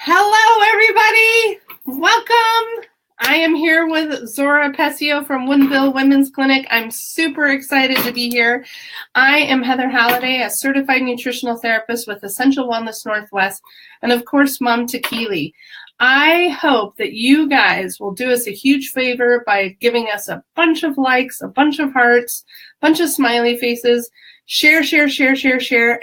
Hello, everybody. Welcome. I am here with Zora Pesio from Woodinville Women's Clinic. I'm super excited to be here. I am Heather Halliday, a certified nutritional therapist with Essential Wellness Northwest, and of course, Mom to Keely. I hope that you guys will do us a huge favor by giving us a bunch of likes, a bunch of hearts, a bunch of smiley faces. Share,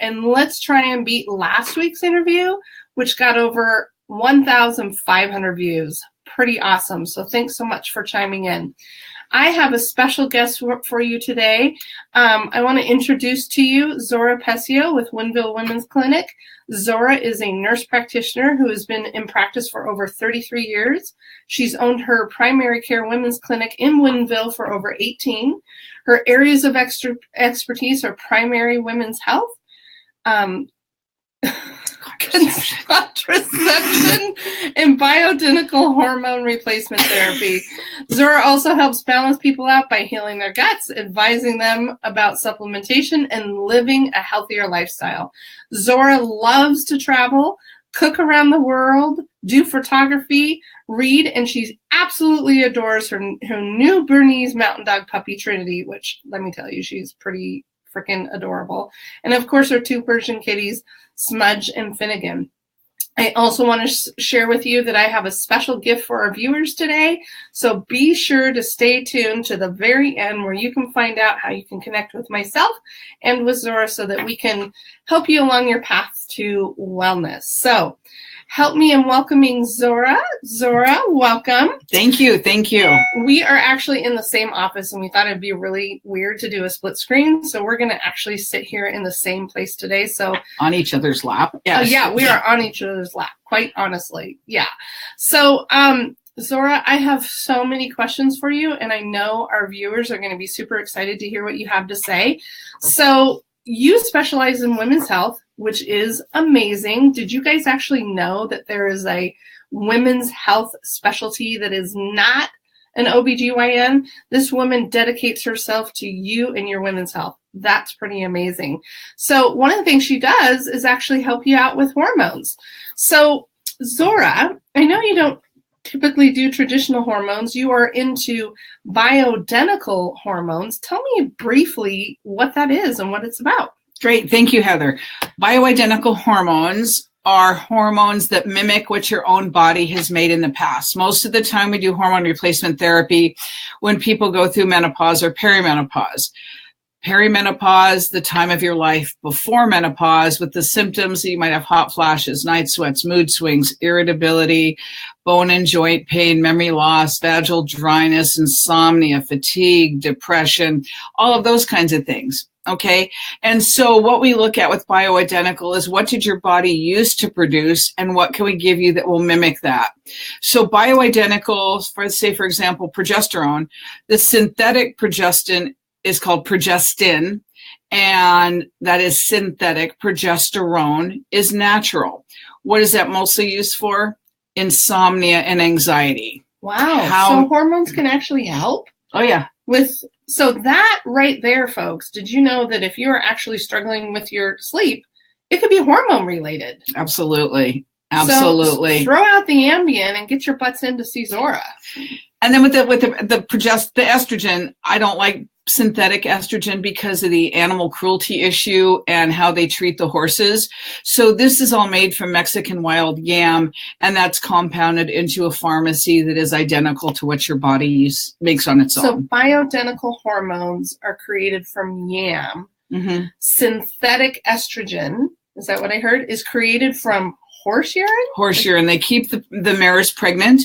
and let's try and beat last week's interview, which got over 1,500 views. Pretty awesome. So thanks so much for chiming in. I have a special guest for you today. I want to introduce to you Zora Pesio with Woodinville Women's Clinic. Zora is a nurse practitioner who has been in practice for over 33 years. She's owned her primary care women's clinic in Woodinville for over 18. Her areas of expertise are primary women's health, contraception, and bioidentical hormone replacement therapy. Zora also helps balance people out by healing their guts, advising them about supplementation, and living a healthier lifestyle. Zora loves to travel, cook around the world, do photography, read, and she absolutely adores her new Bernese Mountain Dog puppy, Trinity, which, let me tell you, she's pretty freaking adorable. And of course, her two Persian kitties, Smudge and Finnegan. I also want to share with you that I have a special gift for our viewers today. So be sure to stay tuned to the very end where you can find out how you can connect with myself and with Zora so that we can help you along your path to wellness. So help me in welcoming Zora. Zora, welcome. Thank you. Thank you. We are actually in the same office, and we thought it'd be really weird to do a split screen. So we're going to actually sit here in the same place today. So on each other's lap. Yes. Yeah, we are on each other's lap, quite honestly. Yeah. So, Zora, I have so many questions for you, and I know our viewers are going to be super excited to hear what you have to say. So you specialize in women's health, which is amazing. Did you guys actually know that there is a women's health specialty that is not an OBGYN? This woman dedicates herself to you and your women's health. That's pretty amazing. So one of the things she does is actually help you out with hormones. So Zora, I know you don't typically do traditional hormones. You are into bioidentical hormones. Tell me briefly what that is and what it's about. Great. Thank you, Heather. Bioidentical hormones are hormones that mimic what your own body has made in the past. Most of the time we do hormone replacement therapy when people go through menopause or perimenopause. Perimenopause, the time of your life before menopause, with the symptoms that you might have hot flashes, night sweats, mood swings, irritability, bone and joint pain, memory loss, vaginal dryness, insomnia, fatigue, depression, all of those kinds of things. Okay. And so what we look at with bioidentical is what did your body used to produce and what can we give you that will mimic that? So bioidentical, for example, progesterone, the synthetic progestin is called progestin, and that is synthetic. Progesterone is natural. What is that mostly used for? Insomnia and anxiety. Wow. So hormones can actually help? Oh, yeah. So that right there, folks, did you know that if you're actually struggling with your sleep, it could be hormone related? Absolutely. Absolutely. So throw out the Ambien and get your butts in to see Zora. And then with the estrogen, I don't like synthetic estrogen because of the animal cruelty issue and how they treat the horses. So this is all made from Mexican wild yam, and that's compounded into a pharmacy that is identical to what your body makes on its own. So bioidentical hormones are created from yam. Mm-hmm. Synthetic estrogen, is that what I heard, is created from horse urine? Horse urine. They keep the mares pregnant.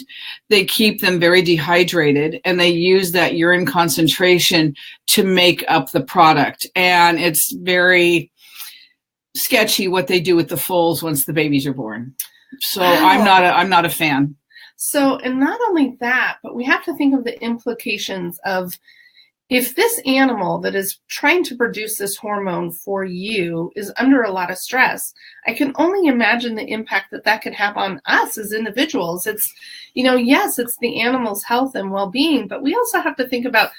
They keep them very dehydrated, and they use that urine concentration to make up the product. And it's very sketchy what they do with the foals once the babies are born. So wow. I'm not a fan. So, and not only that, but we have to think of the implications of if this animal that is trying to produce this hormone for you is under a lot of stress. I can only imagine the impact that could have on us as individuals. It's, yes, it's the animal's health and well-being, but we also have to think about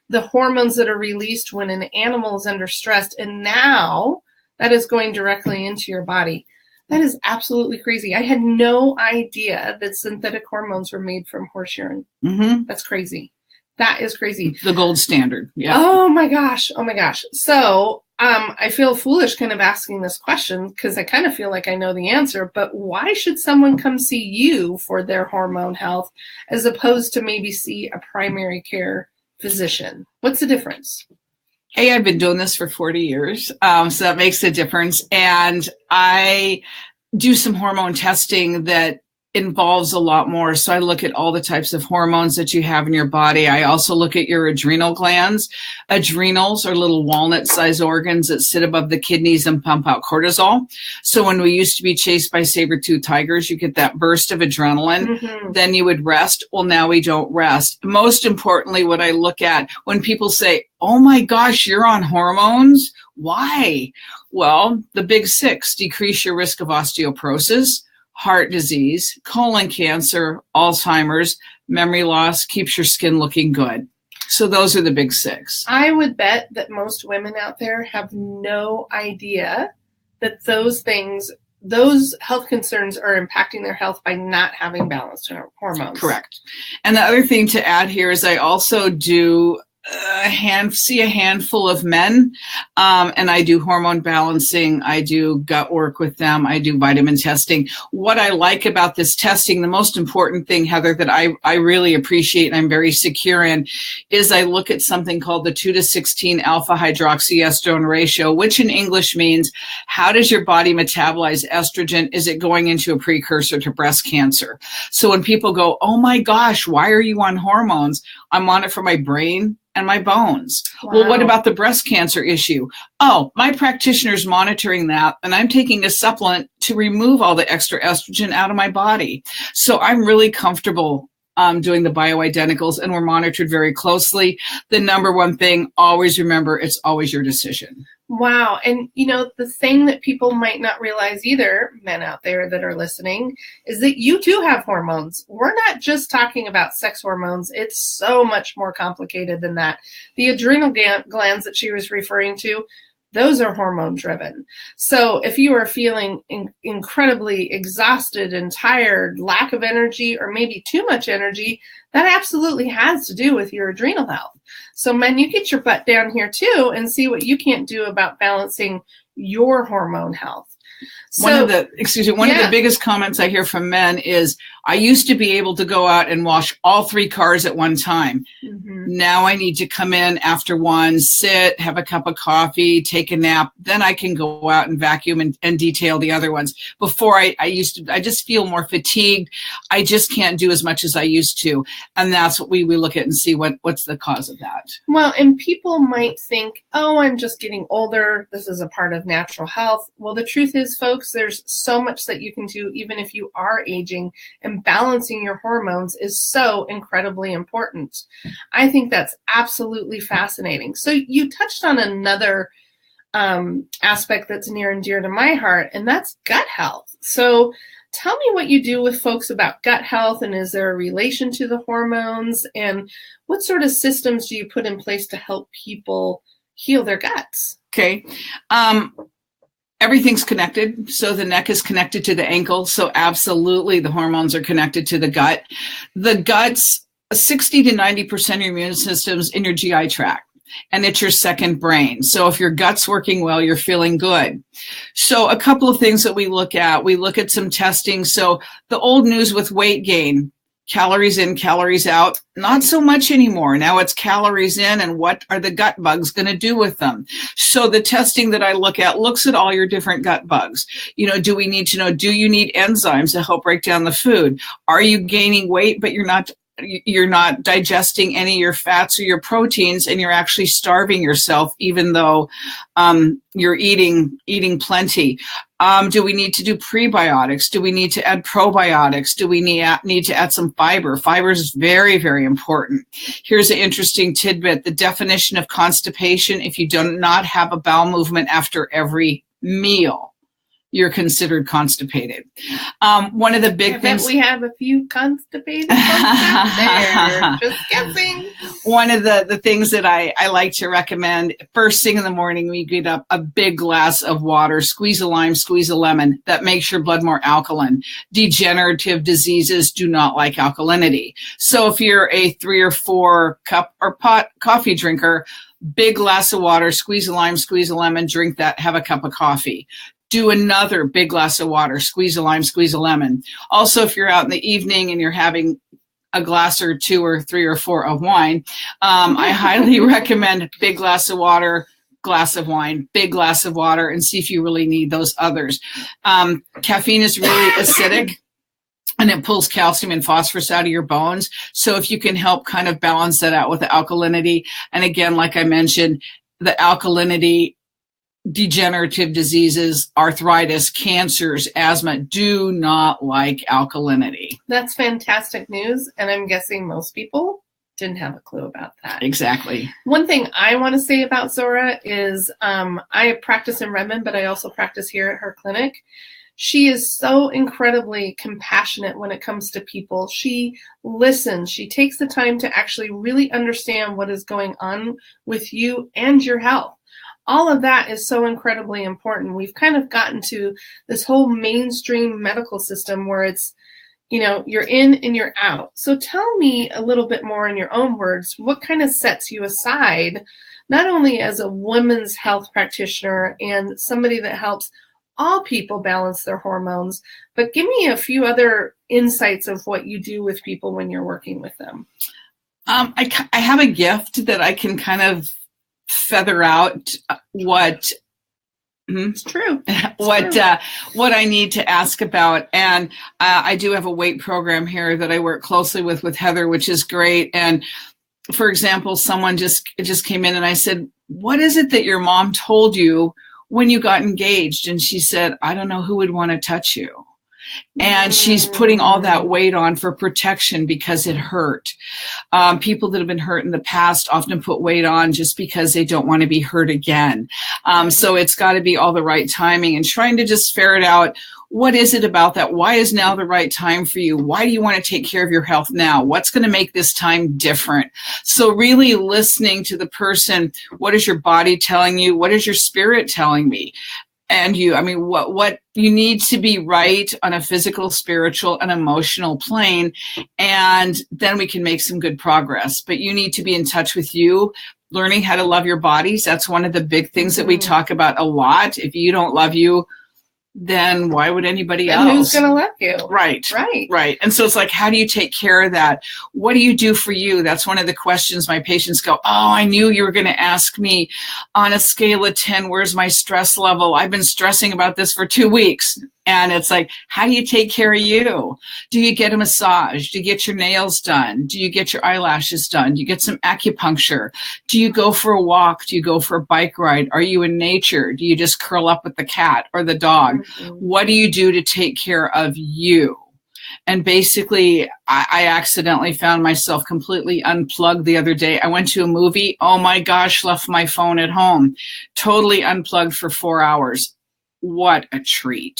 the hormones that are released when an animal is under stress, and now that is going directly into your body. That is absolutely crazy. I had no idea that synthetic hormones were made from horse urine. Mm-hmm. That's crazy. That is crazy. The gold standard. Yeah. Oh my gosh. Oh my gosh. So I feel foolish kind of asking this question because I kind of feel like I know the answer, but why should someone come see you for their hormone health as opposed to maybe see a primary care physician? What's the difference? Hey, I've been doing this for 40 years, so that makes a difference. And I do some hormone testing that involves a lot more. So I look at all the types of hormones that you have in your body. I also look at your adrenal glands. Adrenals are little walnut-sized organs that sit above the kidneys and pump out cortisol. So when we used to be chased by saber-toothed tigers, you get that burst of adrenaline. Mm-hmm. Then you would rest. Well, now we don't rest. Most importantly, what I look at when people say, oh my gosh, you're on hormones. Why? Well, the big six: decrease your risk of osteoporosis, heart disease, colon cancer, Alzheimer's, memory loss, keeps your skin looking good. So those are the big six. I would bet that most women out there have no idea that those things, those health concerns are impacting their health by not having balanced hormones. Correct. And the other thing to add here is I also do see a handful of men, and I do hormone balancing. I do gut work with them. I do vitamin testing. What I like about this testing, the most important thing, Heather, that I really appreciate and I'm very secure in, is I look at something called the 2:16 alpha hydroxyestrone ratio, which in English means how does your body metabolize estrogen? Is it going into a precursor to breast cancer? So when people go, oh my gosh, why are you on hormones? I'm on it for my brain and my bones. Wow. Well, what about the breast cancer issue? Oh, my practitioner's monitoring that, and I'm taking a supplement to remove all the extra estrogen out of my body. So I'm really comfortable doing the bioidenticals, and we're monitored very closely. The number one thing, always remember, it's always your decision. Wow. And, you know, the thing that people might not realize either, men out there that are listening, is that you do have hormones. We're not just talking about sex hormones. It's so much more complicated than that. The adrenal glands that she was referring to, those are hormone driven. So if you are feeling incredibly exhausted and tired, lack of energy, or maybe too much energy, that absolutely has to do with your adrenal health. So men, you get your butt down here too and see what you can't do about balancing your hormone health. So, one of the biggest comments I hear from men is, I used to be able to go out and wash all 3 cars at one time. Mm-hmm. Now I need to come in after one, sit, have a cup of coffee, take a nap. Then I can go out and vacuum and detail the other ones. Before I just feel more fatigued. I just can't do as much as I used to. And that's what we look at and see what's the cause of that. Well, and people might think, oh, I'm just getting older. This is a part of natural health. Well, the truth is, folks, there's so much that you can do even if you are aging, and balancing your hormones is so incredibly important. I think that's absolutely fascinating. So you touched on another aspect that's near and dear to my heart, and that's gut health. So tell me what you do with folks about gut health, and is there a relation to the hormones, and what sort of systems do you put in place to help people heal their guts? Okay. Everything's connected. So the neck is connected to the ankle. So absolutely the hormones are connected to the gut. The gut's 60 to 90% of your immune system's in your GI tract, and it's your second brain. So if your gut's working well, you're feeling good. So a couple of things that we look at some testing. So the old news with weight gain, calories in, calories out, not so much anymore. Now it's calories in, and what are the gut bugs going to do with them? So the testing that I look at looks at all your different gut bugs. You know, do we need to know, do you need enzymes to help break down the food? Are you gaining weight, but you're not digesting any of your fats or your proteins, and you're actually starving yourself, even though you're eating plenty? Do we need to do prebiotics? Do we need to add probiotics? Do we need to add some fiber? Fiber is very, very important. Here's an interesting tidbit. The definition of constipation: if you do not have a bowel movement after every meal. you're considered constipated. One of the big things we have a few constipated folks out there. Just guessing. One of the things that I like to recommend first thing in the morning, we get up a big glass of water, squeeze a lime, squeeze a lemon. That makes your blood more alkaline. Degenerative diseases do not like alkalinity. So if you're a 3 or 4 cup or pot coffee drinker, big glass of water, squeeze a lime, squeeze a lemon, drink that, have a cup of coffee. Do another big glass of water, squeeze a lime, squeeze a lemon. Also, if you're out in the evening and you're having a glass or 2 or 3 or 4 of wine, I highly recommend big glass of water, glass of wine, big glass of water, and see if you really need those others. Caffeine is really acidic, and it pulls calcium and phosphorus out of your bones. So if you can help kind of balance that out with the alkalinity, and again, like I mentioned, the alkalinity, degenerative diseases, arthritis, cancers, asthma do not like alkalinity. That's fantastic news, and I'm guessing most people didn't have a clue about that. Exactly. One thing I want to say about Zora is I practice in Redmond, but I also practice here at her clinic. She is so incredibly compassionate when it comes to people. She listens. She takes the time to actually really understand what is going on with you and your health. All of that is so incredibly important. We've kind of gotten to this whole mainstream medical system where it's, you're in and you're out. So tell me a little bit more in your own words, what kind of sets you aside, not only as a women's health practitioner and somebody that helps all people balance their hormones, but give me a few other insights of what you do with people when you're working with them. I have a gift that I can kind of feather out what it's true. What I need to ask about. And I do have a weight program here that I work closely with Heather, which is great. And for example, someone just came in and I said, what is it that your mom told you when you got engaged? And she said, I don't know who would want to touch you. And she's putting all that weight on for protection because it hurt. People that have been hurt in the past often put weight on just because they don't want to be hurt again. So it's got to be all the right timing and trying to just ferret out, what is it about that? Why is now the right time for you? Why do you want to take care of your health now? What's going to make this time different? So really listening to the person, what is your body telling you? What is your spirit telling me? And what you need to be right on a physical, spiritual, and emotional plane. And then we can make some good progress. But you need to be in touch with you, learning how to love your bodies. That's one of the big things that we talk about a lot. If you don't love you, then why would anybody else? Who's going to love you? Right. And so it's like, how do you take care of that? What do you do for you? That's one of the questions my patients go, oh, I knew you were going to ask me on a scale of 10, where's my stress level? I've been stressing about this for 2 weeks. And it's like, how do you take care of you? Do you get a massage? Do you get your nails done? Do you get your eyelashes done? Do you get some acupuncture? Do you go for a walk? Do you go for a bike ride? Are you in nature? Do you just curl up with the cat or the dog? What do you do to take care of you? And basically, I accidentally found myself completely unplugged the other day. I went to a movie. Oh my gosh, left my phone at home. Totally unplugged for 4 hours. What a treat.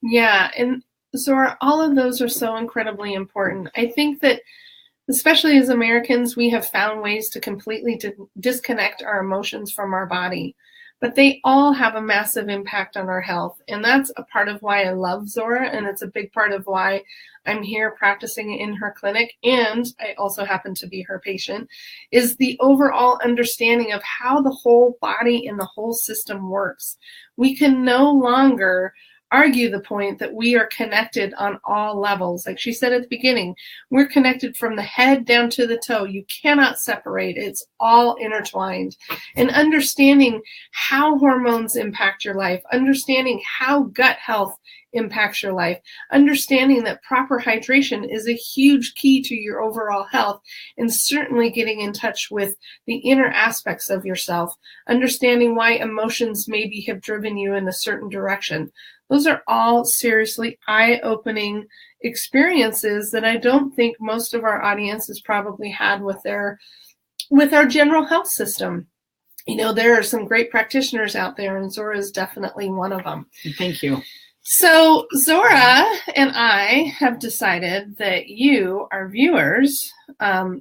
Yeah, and Zora, all of those are so incredibly important. I think that, especially as Americans, we have found ways to completely disconnect our emotions from our body, but they all have a massive impact on our health. And that's a part of why I love Zora, and it's a big part of why I'm here practicing in her clinic, and I also happen to be her patient, is the overall understanding of how the whole body and the whole system works. We can no longer argue the point that we are connected on all levels. Like she said at the beginning, we're connected from the head down to the toe. You cannot separate. It's all intertwined. And understanding how hormones impact your life, understanding how gut health impacts your life, understanding that proper hydration is a huge key to your overall health, and certainly getting in touch with the inner aspects of yourself, understanding why emotions maybe have driven you in a certain direction. Those are all seriously eye-opening experiences that I don't think most of our audience has probably had with our general health system. There are some great practitioners out there, and Zora is definitely one of them. Thank you. So Zora and I have decided that you, our viewers,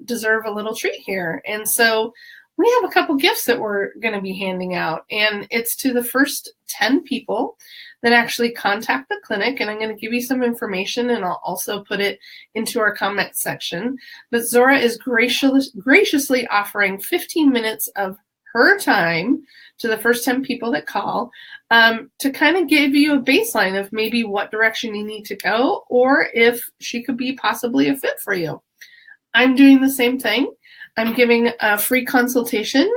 deserve a little treat here. And so we have a couple gifts that we're going to be handing out. And it's to the first 10 people that actually contact the clinic. And I'm going to give you some information, and I'll also put it into our comment section. But Zora is graciously offering 15 minutes of her time to the first 10 people that call to kind of give you a baseline of maybe what direction you need to go, or if she could be possibly a fit for you. I'm doing the same thing. I'm giving a free consultation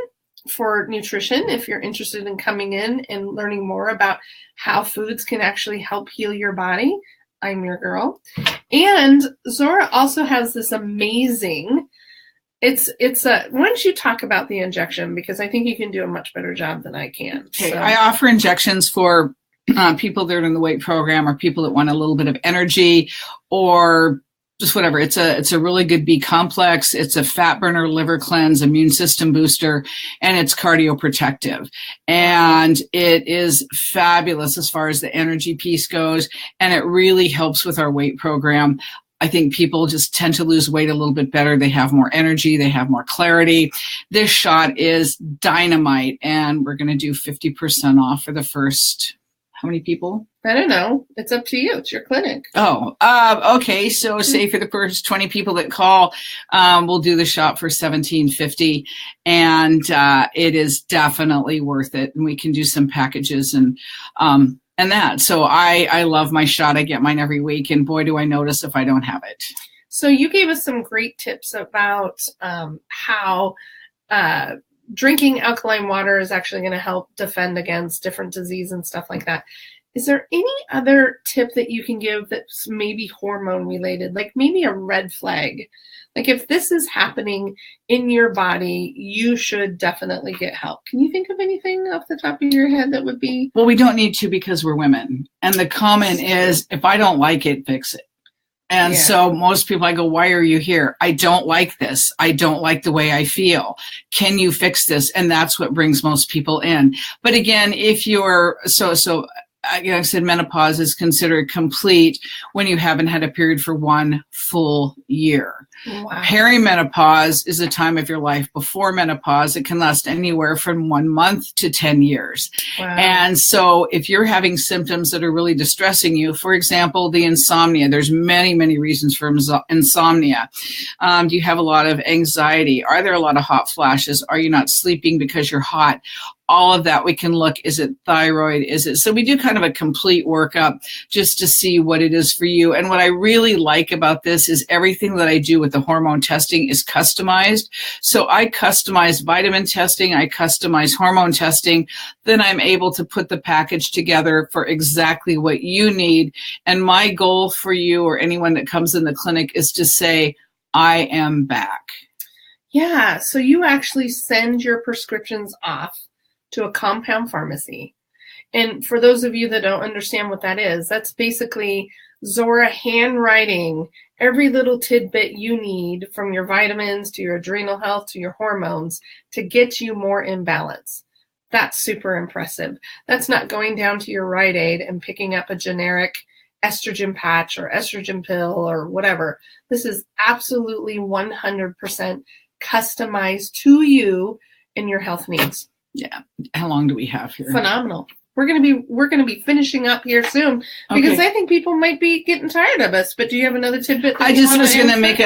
for nutrition if you're interested in coming in and learning more about how foods can actually help heal your body. I'm your girl. And Zora also has this amazing, why don't you talk about the injection, because I think you can do a much better job than I can. Okay, So. I offer injections for people that are in the weight program, or people that want a little bit of energy, or just whatever. It's a really good B complex. It's a fat burner, liver cleanse, immune system booster, and it's cardioprotective. And it is fabulous as far as the energy piece goes, and it really helps with our weight program. I think people just tend to lose weight a little bit better. They have more energy. They have more clarity. This shot is dynamite, and we're going to do 50% off for the first, how many people? I don't know. It's up to you. It's your clinic. Oh, okay. So say for the first 20 people that call, we'll do the shot for $17.50, and it is definitely worth it. And we can do some packages and that. So I love my shot. I get mine every week, and boy, do I notice if I don't have it. So you gave us some great tips about how drinking alkaline water is actually going to help defend against different disease and stuff like that. Is there any other tip that you can give that's maybe hormone related, like maybe a red flag? Like if this is happening in your body, you should definitely get help. Can you think of anything off the top of your head that would be? Well, we don't need to, because we're women. And the comment is, if I don't like it, fix it. And so most people, I go, why are you here? I don't like this. I don't like the way I feel. Can you fix this? And that's what brings most people in. But again, if you're I said menopause is considered complete when you haven't had a period for 1 full year. Wow. Perimenopause is a time of your life before menopause. It can last anywhere from 1 month to 10 years. Wow. And so if you're having symptoms that are really distressing you, for example, the insomnia, there's many, many reasons for insomnia. Do you have a lot of anxiety? Are there a lot of hot flashes? Are you not sleeping because you're hot? All of that we can look. Is it thyroid? So we do kind of a complete workup just to see what it is for you. And what I really like about this is everything that I do with the hormone testing is customized. So I customize vitamin testing. I customize hormone testing. Then I'm able to put the package together for exactly what you need. And my goal for you or anyone that comes in the clinic is to say, I am back. Yeah. So you actually send your prescriptions off to a compound pharmacy. And for those of you that don't understand what that is, that's basically Zora handwriting every little tidbit you need, from your vitamins to your adrenal health to your hormones, to get you more in balance. That's super impressive. That's not going down to your Rite Aid and picking up a generic estrogen patch or estrogen pill or whatever. This is absolutely 100% customized to you and your health needs. Yeah. How long do we have here? Phenomenal. We're gonna be finishing up here soon, because Okay. I think people might be getting tired of us. But do you have another tidbit? I just was going to make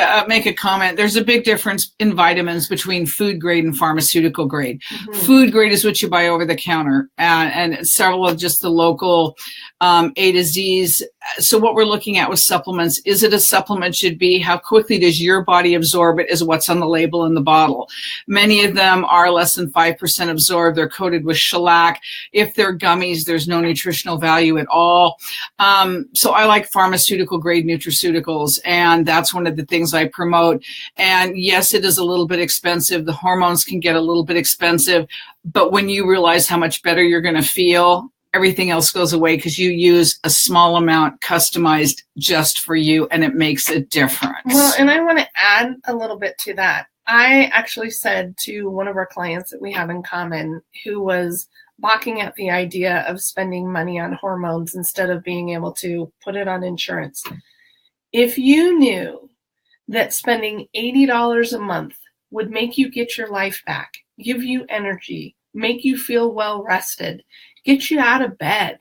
a comment. There's a big difference in vitamins between food grade and pharmaceutical grade. Mm-hmm. Food grade is what you buy over the counter, and several of just the local A to Z's. So what we're looking at with supplements, is it a supplement should be? How quickly does your body absorb it is what's on the label in the bottle. Many of them are less than 5% absorbed. They're coated with shellac. If they're gummies, there's no nutritional value at all. So I like pharmaceutical grade nutraceuticals, and that's one of the things I promote. And yes, it is a little bit expensive. The hormones can get a little bit expensive, but when you realize how much better you're going to feel, everything else goes away, because you use a small amount customized just for you, and it makes a difference. Well, and I want to add a little bit to that. I actually said to one of our clients that we have in common, who was balking at the idea of spending money on hormones instead of being able to put it on insurance. If you knew that spending $80 a month would make you get your life back, give you energy, make you feel well rested, get you out of bed,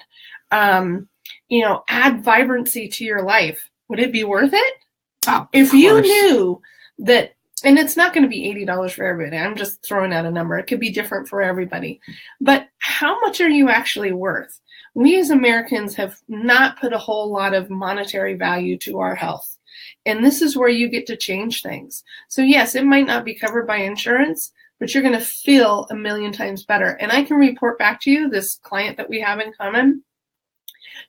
add vibrancy to your life, would it be worth it? Oh, if you knew that, and it's not going to be $80 for everybody. I'm just throwing out a number. It could be different for everybody. But how much are you actually worth? We as Americans have not put a whole lot of monetary value to our health. And this is where you get to change things. So yes, it might not be covered by insurance, but you're going to feel a million times better. And I can report back to you, this client that we have in common,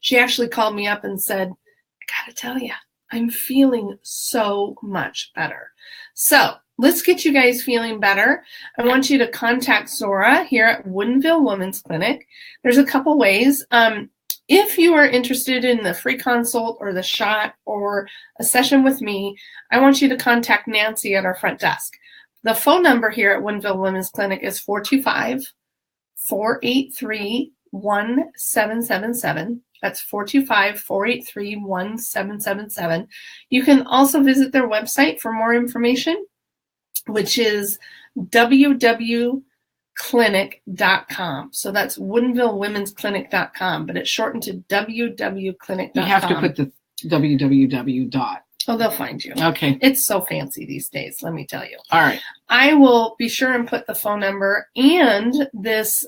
she actually called me up and said, I got to tell you, I'm feeling so much better. So let's get you guys feeling better. I want you to contact Zora here at Woodinville Women's Clinic. There's a couple ways. If you are interested in the free consult or the shot or a session with me, I want you to contact Nancy at our front desk. The phone number here at Woodinville Women's Clinic is 425-483-1777. That's 425-483-1777. You can also visit their website for more information, which is www.clinic.com. So that's WoodinvilleWomen'sClinic.com, but it's shortened to www.clinic.com. You have to put the www. Oh, they'll find you. Okay. It's so fancy these days, let me tell you. All right. I will be sure and put the phone number and this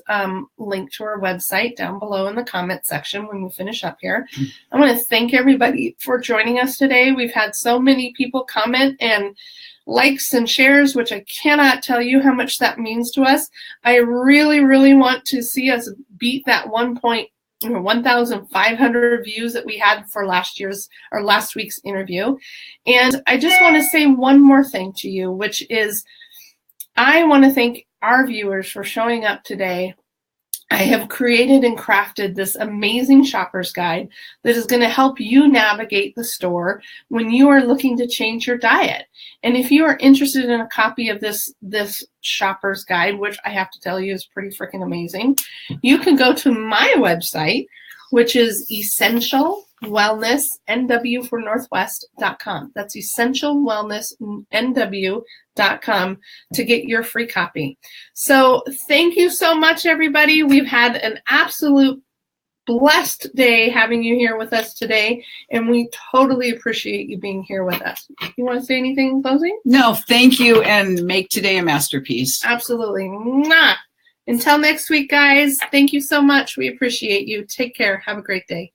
link to our website down below in the comment section when we finish up here. I want to thank everybody for joining us today. We've had so many people comment and likes and shares, which I cannot tell you how much that means to us. I really, really want to see us beat that 1,500 views that we had for last week's interview. And I just want to say one more thing to you, which is I want to thank our viewers for showing up today. I have created and crafted this amazing shopper's guide that is going to help you navigate the store when you are looking to change your diet. And if you are interested in a copy of this shopper's guide, which I have to tell you is pretty freaking amazing, you can go to my website, which is essentialwellnessnw for Northwest.com. That's essentialwellnessnw.com to get your free copy. So thank you so much, everybody. We've had an absolute blessed day having you here with us today, and we totally appreciate you being here with us. You want to say anything in closing? No, thank you, and make today a masterpiece. Absolutely. Mwah. Until next week, guys, thank you so much. We appreciate you. Take care. Have a great day.